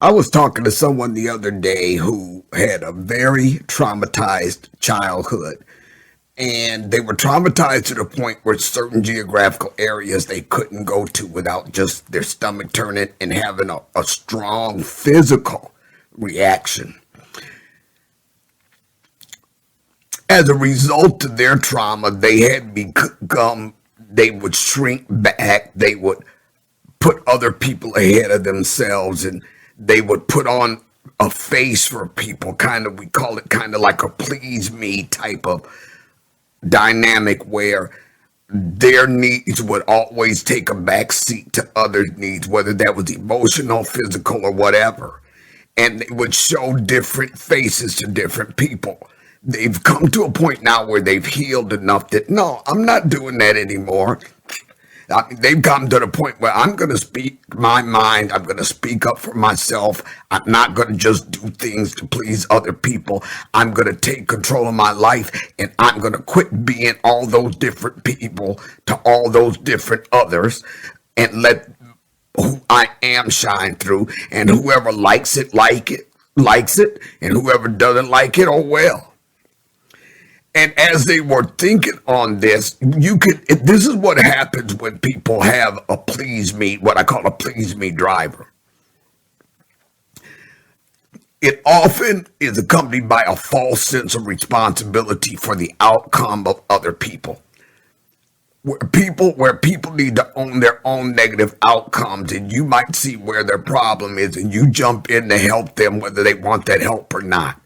I was talking to someone the other day who had a very traumatized childhood, and they were traumatized to the point where certain geographical areas they couldn't go to without just their stomach turning and having a strong physical reaction. As a result of their trauma, they would shrink back, they would put other people ahead of themselves, and they would put on a face for people, we call it kind of like a please me type of dynamic where their needs would always take a back seat to others' needs, whether that was emotional, physical, or whatever. And they would show different faces to different people. They've come to a point now where they've healed enough that, no, I'm not doing that anymore. They've come to the point where I'm going to speak my mind. I'm going to speak up for myself. I'm not going to just do things to please other people. I'm going to take control of my life, and I'm going to quit being all those different people to all those different others and let who I am shine through. And whoever likes it, likes it. And whoever doesn't like it, oh well. And as they were thinking on this, this is what happens when people have a please me, what I call a please me driver. It often is accompanied by a false sense of responsibility for the outcome of other people. Where people need to own their own negative outcomes, and you might see where their problem is, and you jump in to help them whether they want that help or not.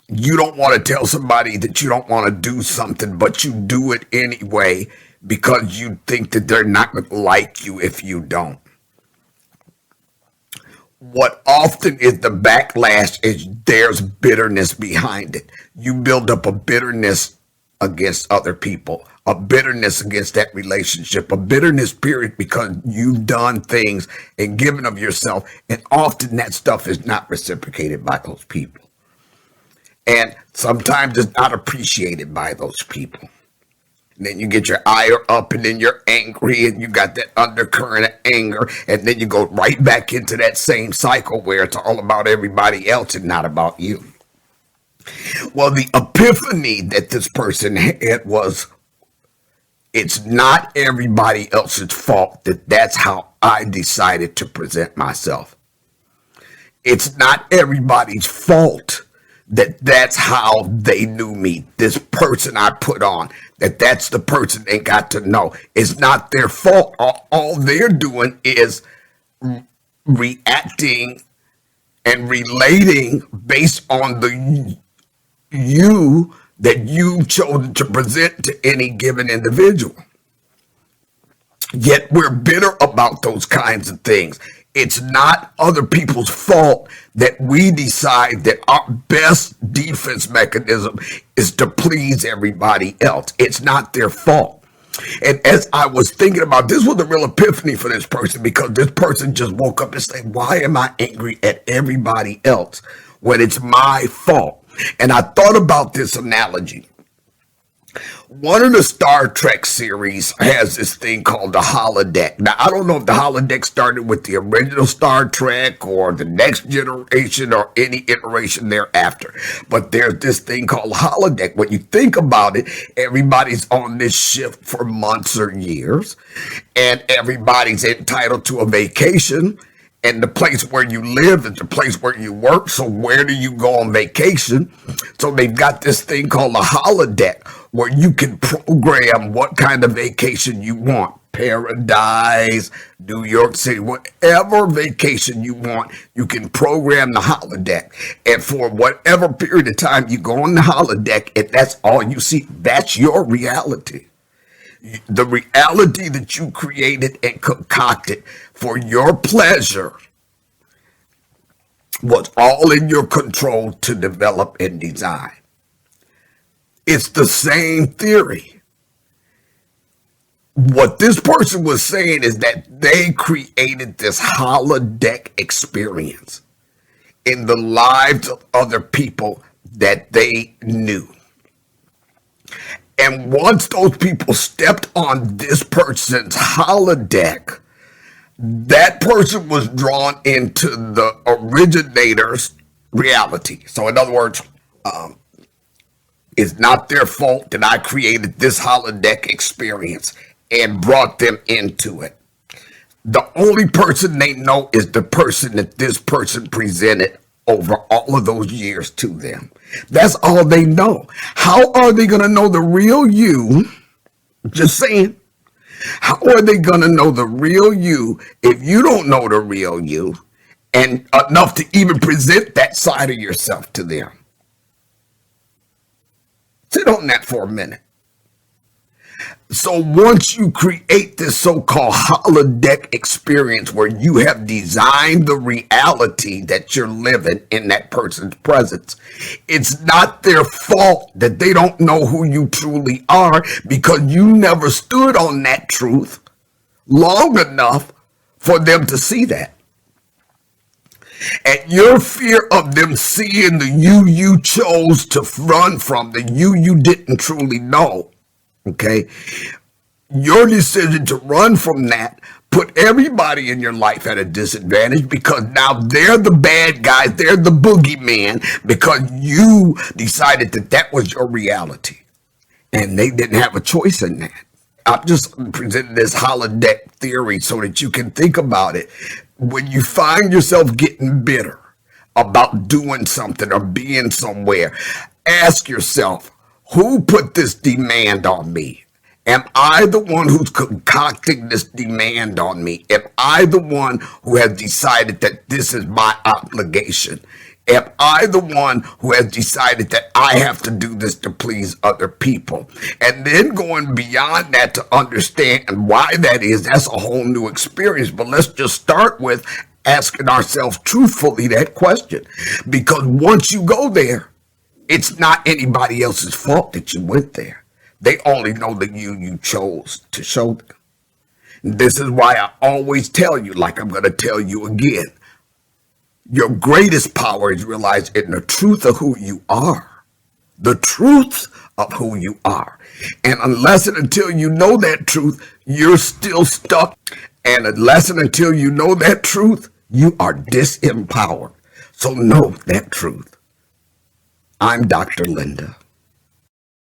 You don't want to tell somebody that you don't want to do something, but you do it anyway because you think that they're not going to like you if you don't. What often is the backlash is there's bitterness behind it. You build up a bitterness against other people, a bitterness against that relationship, a bitterness period because you've done things and given of yourself, and often that stuff is not reciprocated by those people. And sometimes it's not appreciated by those people. And then you get your ire up, and then you're angry, and you got that undercurrent of anger, and then you go right back into that same cycle where it's all about everybody else and not about you. Well, the epiphany that this person had was, it's not everybody else's fault that's how I decided to present myself. It's not everybody's fault that's how they knew me. This person I put on, that's the person they got to know. It's not their fault. All they're doing is reacting and relating based on the you that you've chosen to present to any given individual. Yet we're bitter about those kinds of things. It's not other people's fault that we decide that our best defense mechanism is to please everybody else. It's not their fault. And as I was thinking about this, was a real epiphany for this person, because this person just woke up and said, why am I angry at everybody else when it's my fault? And I thought about this analogy. One of the Star Trek series has this thing called the Holideck. Now, I don't know if the Holideck started with the original Star Trek or the next generation or any iteration thereafter, but there's this thing called Holideck. When you think about it, everybody's on this ship for months or years, and everybody's entitled to a vacation. And the place where you live is the place where you work. So where do you go on vacation? So they've got this thing called a holodeck where you can program what kind of vacation you want. Paradise, New York City, whatever vacation you want, you can program the holodeck. And for whatever period of time you go on the holodeck, and that's all you see, that's your reality. The reality that you created and concocted for your pleasure was all in your control to develop and design. It's the same theory. What this person was saying is that they created this holodeck experience in the lives of other people that they knew. And once those people stepped on this person's holodeck, that person was drawn into the originator's reality. So in other words, it's not their fault that I created this holodeck experience and brought them into it. The only person they know is the person that this person presented over all of those years to them. That's all they know. How are they going to know the real you? Just saying. How are they going to know the real you if you don't know the real you and enough to even present that side of yourself to them? Sit on that for a minute. So once you create this so-called holodeck experience where you have designed the reality that you're living in that person's presence, it's not their fault that they don't know who you truly are, because you never stood on that truth long enough for them to see that. And your fear of them seeing the you chose to run from, the you didn't truly know, okay? Your decision to run from that put everybody in your life at a disadvantage, because now they're the bad guys, they're the boogeyman, because you decided that that was your reality. And they didn't have a choice in that. I'm just presenting this holodeck theory so that you can think about it. When you find yourself getting bitter about doing something or being somewhere, ask yourself, who put this demand on me? Am I the one who's concocting this demand on me? Am I the one who has decided that this is my obligation? Am I the one who has decided that I have to do this to please other people? And then going beyond that to understand why that is, that's a whole new experience. But let's just start with asking ourselves truthfully that question. Because once you go there, it's not anybody else's fault that you went there. They only know the you chose to show them. This is why I always tell you, like I'm going to tell you again, your greatest power is realized in the truth of who you are. The truth of who you are. And unless and until you know that truth, you're still stuck. And unless and until you know that truth, you are disempowered. So know that truth. I'm Dr. Linda.